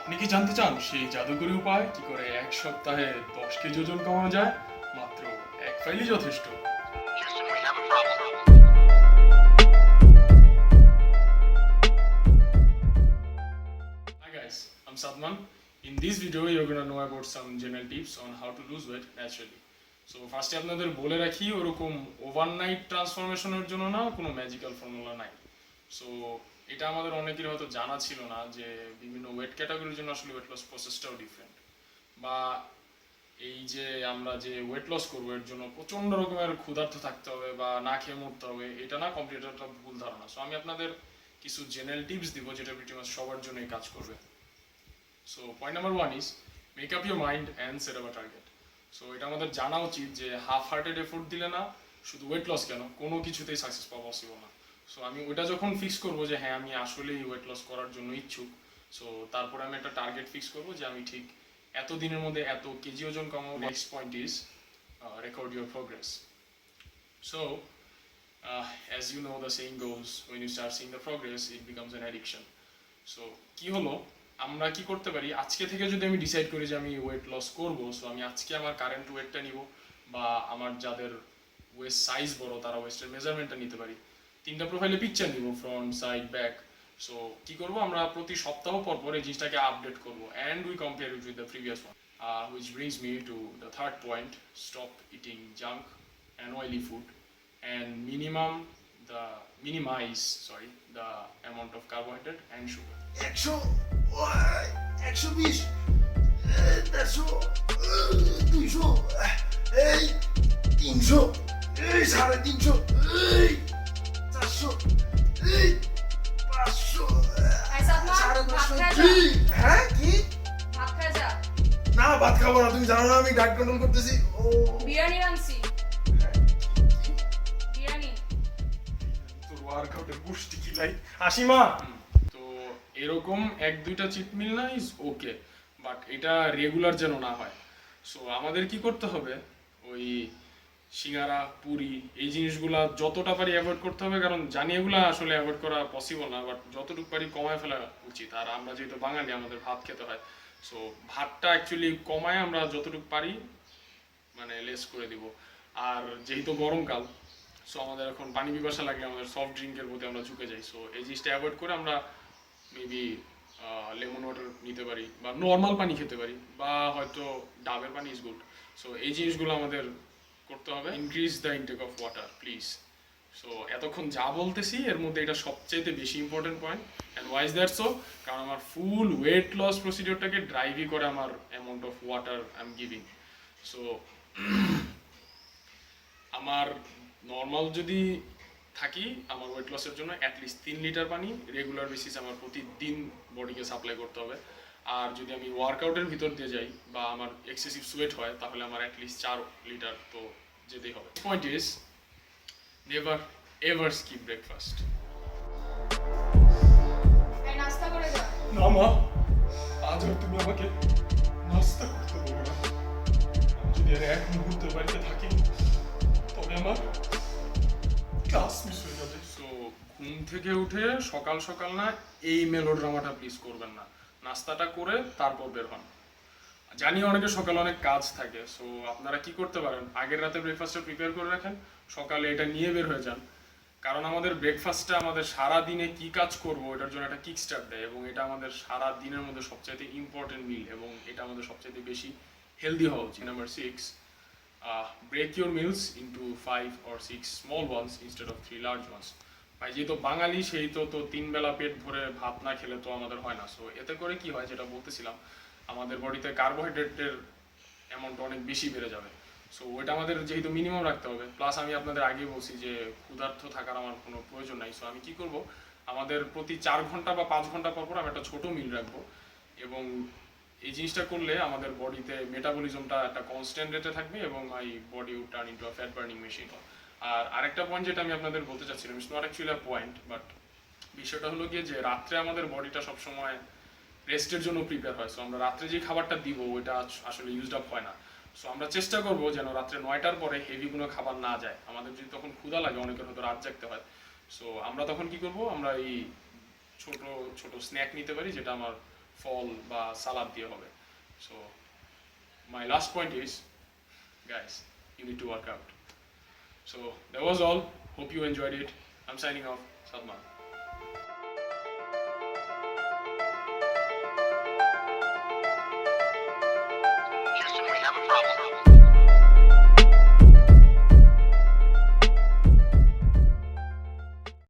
আপনি কি জানতে চান সেই জাদুকরী উপায় কি করে এক সপ্তাহে 10 কেজি ওজন কমানো যায়? মাত্র এক ফাইলই যথেষ্ট। Houston, we have a problem. Hi guys, I'm Sadman. In this video you're gonna know about some general tips on how to lose weight naturally. So ফার্স্টে আপনাদের বলে রাখি ওরকম ওভারনাইট ট্রান্সফরমেশনের জন্য না কোনো ম্যাজিক্যাল ফর্মুলা নাই। সো এটা আমাদের অনেকের হয়তো জানা ছিল না যে বিভিন্ন ওয়েট ক্যাটাগরির জন্য আসলে ওয়েট লস প্রসেসটাও ডিফারেন্ট, বা এই যে আমরা যে ওয়েট লস করবো এর জন্য প্রচণ্ড রকমের ক্ষুধার্ত থাকতে হবে বা না খেয়ে মরতে হবে, এটা না কমপ্লিট একটা ভুল ধারণা। সো আমি আপনাদের কিছু জেনারেল টিপস দিব যেটা প্রিটি মাচ সবার জন্যই কাজ করবে। So point number 1 is make up your mind and set up a target. So এটা আমাদের জানা উচিত যে হাফ হার্টেড এফোর্ট দিলে না শুধু ওয়েট লস কেন কোনো কিছুতেই সাকসেস পাওয়া পসিবল না। সো আমি ওইটা যখন ফিক্স করবো যে হ্যাঁ আমি আসলেই ওয়েট লস করার জন্য ইচ্ছুক, সো তারপরে আমি একটা টার্গেট ফিক্স করবো যে আমি ঠিক এত দিনের মধ্যে এত কেজি ওজন কমাবো। Next point is record your progress. So as you know the saying goes, when you start seeing the progress it becomes an addiction. So কি হলো, আমরা কি করতে পারি, আজকে থেকে যদি আমি ডিসাইড করি যে আমি ওয়েট লস করবো, সো আমি আজকে আমার কারেন্ট ওয়েটটা নিব, বা আমার যাদের ওয়েস্ট সাইজ বড় তারা ওয়েস্টের মেজারমেন্টটা নিতে পারি, 3টা প্রোফাইলে পিকচার নিব, ফ্রন্ট সাইড ব্যাক। সো কি করব, আমরা প্রতি সপ্তাহ পর পর এই জিনিসটাকে আপডেট করব and we compare it with the previous one, which brings me to the third point: stop eating junk and oily food and minimize the amount of carbohydrate and sugar. 120, 150, 200, এই 300, এই 350, এই 400, এই 500, সাদমান, ভাত খাওয়া কি? হ্যাঁ কি? ভাত খাওয়া যা। না ভাত খাবো না, তুমি জানো না আমি ডায়েট কন্ট্রোল করতেছি। ও বিরিয়ানি আনছি। বিরিয়ানি। তোর ওয়ার্কআউটের পুষ্টি কি লাই হাসিমা। তো এরকম 1-2টা চিট মিল না ইজ ওকে, বাট এটা রেগুলার যেন না হয়। সো আমাদের কি করতে হবে, ওই সিঙ্গারা পুরি এই জিনিসগুলা যতটা পারি অ্যাভয়েড করতে হবে, কারণ জানি এগুলা আসলে অ্যাভয়েড করা পসিবল না, বাট যতটুকু পারি কমায় ফেলা উচিত। আর আমরা যেহেতু বাঙালি আমাদের ভাত খেতে হয়, সো ভাতটা অ্যাকচুয়ালি কমায় আমরা যতটুকু পারি মানে লেস করে দিব। আর যেহেতু গরমকাল, সো আমাদের এখন পানি পিপাসা লাগলে আমাদের সফট ড্রিঙ্কের প্রতি আমরা ঝুঁকে যাই। সো এই জিনিসটা অ্যাভয়েড করে আমরা মেবি লেমন ওয়াটার নিতে পারি, বা নর্মাল পানি খেতে পারি, বা হয়তো ডাবের পানি ইজ গুড। সো এই জিনিসগুলো আমাদের করতে হবে। Increase the intake of water please. So এতক্ষণ যা বলতেছি এর মধ্যে এটা সবচেয়ে বেশি important point. And why is that so? কারণ আমার ফুল ওয়েট লস প্রসিডিওরটাকে ড্রাইভই করে আমার amount of water I am giving. So আমার নর্মাল যদি থাকি আমার ওয়েট লসের জন্য অ্যাটলিস্ট 3 লিটার পানি রেগুলার বেসিস আমার প্রতিদিন বডিকে সাপ্লাই করতে হবে। আর যদি আমি ওয়ার্কআউটের ভিতর দিয়ে যাই বা আমার এক্সেসিভ সোয়েট হয় তাহলে আমার অ্যাটলিস্ট 4 লিটার তো যেতেই হবে। Point is never ever skip breakfast. এই নাস্তা করে যা। না মা, আজ আর তুমি আমাকে নাস্তা করতে বলো না। আমি যদি আর এক মুহূর্তের বাড়িতে থাকি তবে আমার ক্লাস মিস হয়ে যাবে। সো ঘুম থেকে উঠে সকাল সকাল না এই মেলোড্রামাটা প্লিজ করবেন না। নাস্তাটা করে তারপর বের হন। জানি অনেকে সকালে অনেক কাজ থাকে, সো আপনারা কি করতে পারেন, আগের রাতে ব্রেকফাস্টটা প্রিপেয়ার করে রাখেন, সকালে এটা নিয়ে বের হয়ে যান। কারণ আমাদের ব্রেকফাস্টটা আমাদের সারা দিনে কি কাজ করব এটার জন্য একটা কিক স্টার্ট দেয়, এবং এটা আমাদের সারা দিনের মধ্যে সবচাইতে ইম্পর্টেন্ট মিল, এবং এটা আমাদের সবচাইতে বেশি হেলদি হওয়া উচিত। Number 6, break your meals into 5 or 6 small ones instead of 3 large ones. ভাই যেহেতু বাঙালি সেই তো 3 বেলা পেট ভরে ভাত না খেলে তো আমাদের হয় না। সো এতে করে কি হয়, যেটা বলতেছিলাম, আমাদের বডিতে কার্বোহাইড্রেটের অ্যামাউন্ট অনেক বেশি বেড়ে যাবে। সো ওইটা আমাদের যেহেতু মিনিমাম রাখতে হবে, প্লাস আমি আপনাদের আগেই বলছি যে ক্ষুধার্ত থাকার আমার কোনো প্রয়োজন নাই। সো আমি কি করব, আমাদের প্রতি 4 ঘন্টা বা 5 ঘন্টা পর পর আমি একটা ছোটো মিল রাখবো, এবং এই জিনিসটা করলে আমাদের বডিতে মেটাবলিজমটা একটা কনস্ট্যান্ট রেটে থাকবে এবং এই body would turn into a fat burning machine. আর আরেকটা পয়েন্ট যেটা আমি আপনাদের বলতে চাচ্ছিলাম, it's not actually a point, but বিষয়টা হলো গিয়ে যে রাত্রে আমাদের বডিটা সবসময় রেস্টের জন্য প্রিপেয়ার হয়। সো আমরা রাত্রে যে খাবারটা দিব ওইটা আসলে ইউজড আপ হয় না। সো আমরা চেষ্টা করবো যেন রাত্রে 9টার পরে হেভি কোনো খাবার না যায়। আমাদের যদি তখন ক্ষুধা লাগে, অনেকের হয়তো রাত জাগতে হয়, সো আমরা তখন কি করব, আমরা এই ছোট ছোট স্ন্যাক নিতে পারি যেটা আমার ফল বা সালাদ দিয়ে হবে। So my last point is, guys, you need to work out. So that was all. Hope you enjoyed it. I'm signing off. Salman. Houston, we have a problem.